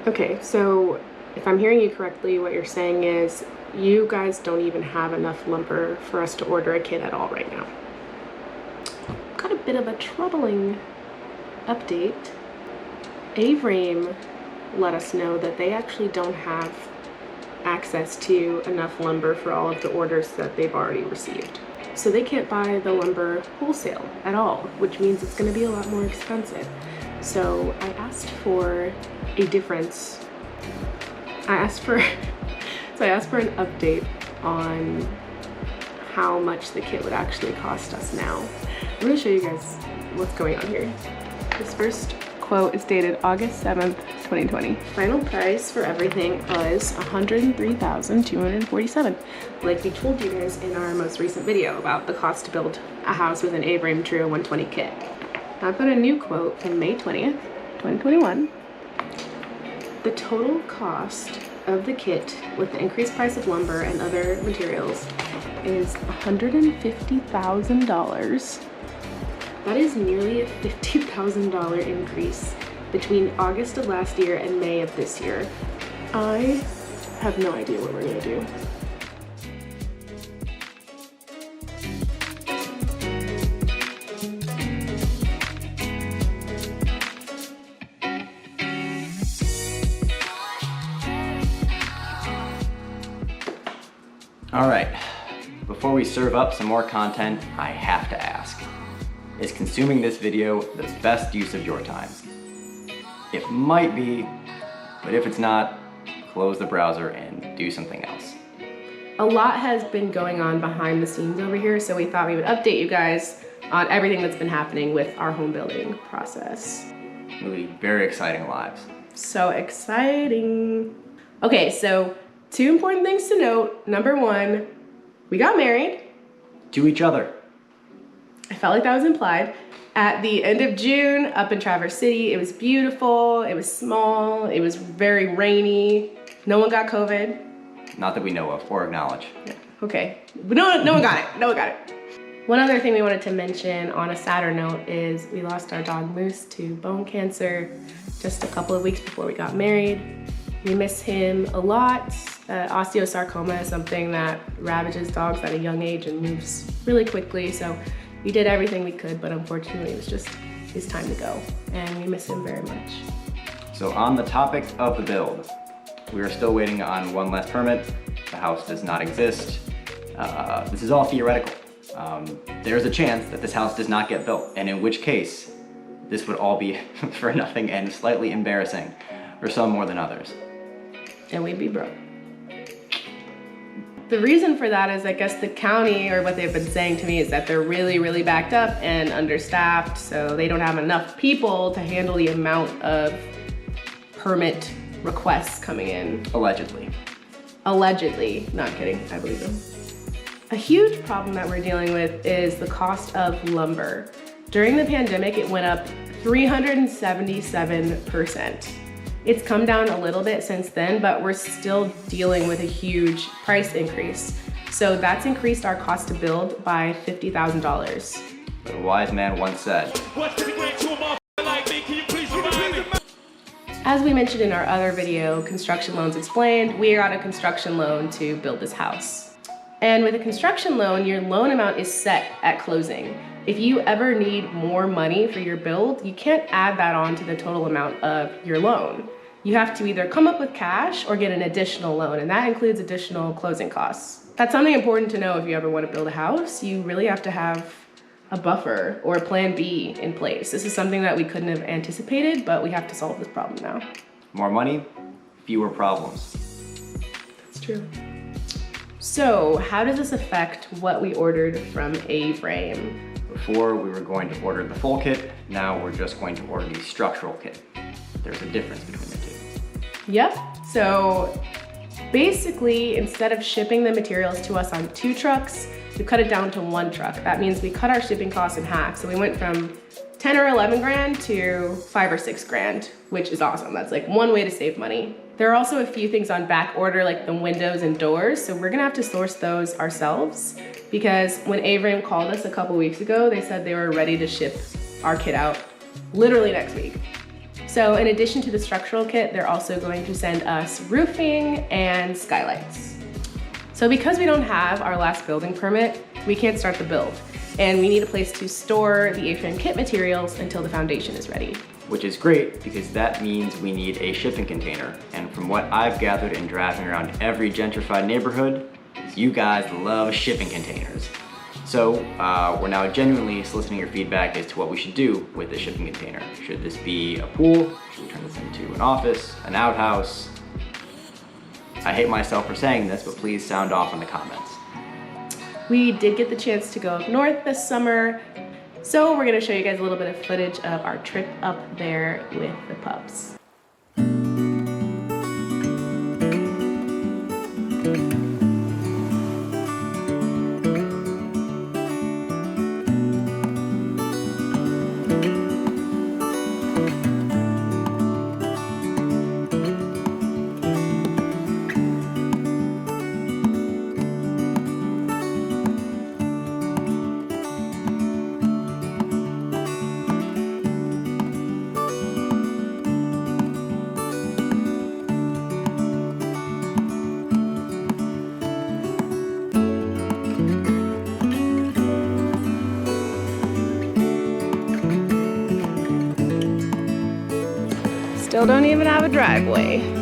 Okay, so if I'm hearing you correctly, what you're saying is you guys don't even have enough lumber for us to order a kit at all right now. Got a bit of a troubling update. Avrame let us know that they actually don't have access to enough lumber for all of the orders that they've already received. So they can't buy the lumber wholesale at all, which means it's going to be a lot more expensive. So I asked for a difference. I asked for an update on how much the kit would actually cost us now. I'm going to show you guys what's going on here. This first quote is dated August 7th, 2020. Final price for everything was $103,247. Like we told you guys in our most recent video about the cost to build a house with an Avrame Trio 120 kit. I put a new quote from May 20th, 2021. The total cost of the kit with the increased price of lumber and other materials is $150,000. That is nearly a $50,000 increase between August of last year and May of this year. I have no idea what we're gonna do. All right, before we serve up some more content, I have to ask, is consuming this video the best use of your time? It might be, but if it's not, close the browser and do something else. A lot has been going on behind the scenes over here, so we thought we would update you guys on everything that's been happening with our home building process. Really very exciting lives. So exciting. Okay, so 2 important things to note. Number 1, we got married. To each other. I felt like that was implied. At the end of June, up in Traverse City. It was beautiful, it was small, it was very rainy. No one got COVID. Not that we know of or acknowledge. Yeah, okay, but no one got it, no one got it. One other thing we wanted to mention on a sadder note is we lost our dog Moose to bone cancer just a couple of weeks before we got married. We miss him a lot. Osteosarcoma is something that ravages dogs at a young age and moves really quickly. So we did everything we could, but unfortunately it was just his time to go. And we miss him very much. So on the topic of the build, we are still waiting on one last permit. The house does not exist. This is all theoretical. There's a chance that this house does not get built, and in which case, this would all be for nothing and slightly embarrassing for some more than others. And we'd be broke. The reason for that is I guess the county, or what they've been saying to me, is that they're really, really backed up and understaffed, so they don't have enough people to handle the amount of permit requests coming in. Allegedly. Allegedly, not kidding, I believe them. A huge problem that we're dealing with is the cost of lumber. During the pandemic, it went up 377%. It's come down a little bit since then, but we're still dealing with a huge price increase. So that's increased our cost to build by $50,000. But a wise man once said, as we mentioned in our other video, Construction Loans Explained, we got a construction loan to build this house. And with a construction loan, your loan amount is set at closing. If you ever need more money for your build, you can't add that on to the total amount of your loan. You have to either come up with cash or get an additional loan, and that includes additional closing costs. That's something important to know if you ever want to build a house. You really have to have a buffer or a plan B in place. This is something that we couldn't have anticipated, but we have to solve this problem now. more money, fewer problems. That's true. So how does this affect what we ordered from Avrame? Before we were going to order the full kit, now we're just going to order the structural kit. There's a difference between the two. Yep, so basically instead of shipping the materials to us on 2 trucks, we cut it down to 1 truck. That means we cut our shipping costs in half. So we went from 10 or 11 grand to 5 or 6 grand, which is awesome. That's like one way to save money. There are also a few things on back order, like the windows and doors. So we're gonna have to source those ourselves, because when Avrame called us a couple weeks ago, they said they were ready to ship our kit out literally next week. So So in addition to the structural kit, they're also going to send us roofing and skylights. So because we don't have our last building permit, we can't start the build. And we need a place to store the Avrame kit materials until the foundation is ready. Which is great because that means we need a shipping container. And from what I've gathered in driving around every gentrified neighborhood, you guys love shipping containers. So we're now genuinely soliciting your feedback as to what we should do with the shipping container. Should this be a pool? Should we turn this into an office, an outhouse? I hate myself for saying this, but please sound off in the comments. We did get the chance to go up north this summer, so we're gonna show you guys a little bit of footage of our trip up there with the pups. Still don't even have a driveway.